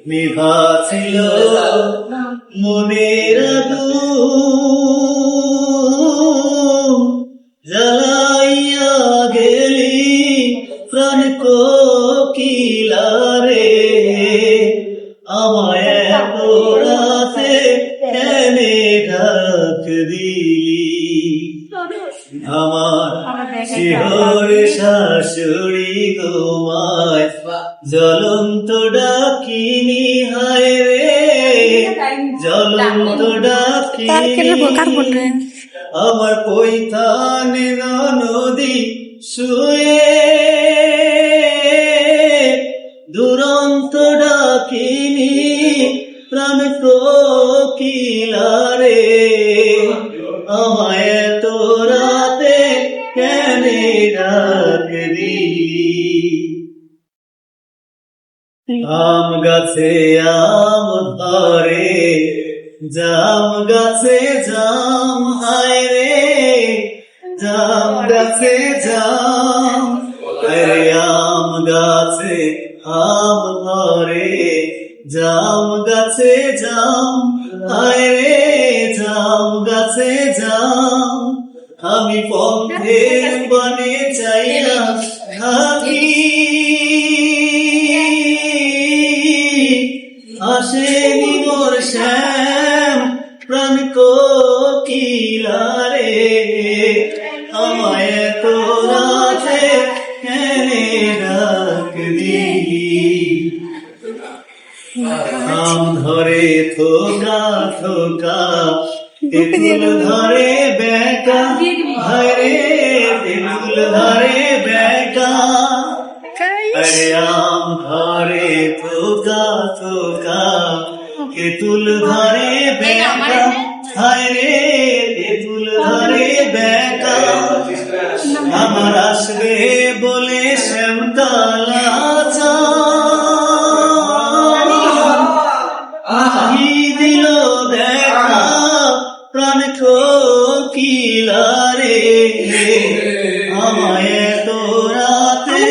নিভা ছিল মনের আগুন, জ্বালাইয়া গেলি প্রাণ কোকিলারে, আমায় এত রাতে কেনে ডাক দিলি। আমার শিহর শাশুড়ি গোমায় জ্বলন্ত ডাকিনি, হায় রে জ্বলন্ত ডাকিনি। আমার পৈথানে নদী শুয়ে দুরন্ত ডাকিনি, প্রাণ কোকিলারে, আমায় এত রাতে কেনে ডাক দিলি। আম গাছে আম ধরে, জাম গাছে জাম, হায় রে জাম গাছে জাম, আরে আম গাছে আম ধরে, জাম গাছে জাম, হায় রে জাম গাছে জাম। আমি পথের পানে চাইয়া থাকি, আসেনি মোর শ্যাম প্রাণ কোকিলারে, আমায় এত রাতে কেনে ডাক দিলি। আম ধরে থোকা থোকা, তেঁতুল ধরে বেকা, হায় রে তেঁতুল ধরে বেকা, আরে আম ধরে থোকা থোকা, তেঁতুল ধরে বেকা, হায় রে তেঁতুল ধরে বেকা। আমার আসবে বলে শ্যামকালা দিল দেখা প্রাণ কোকিলারে, আমায় এত রাতে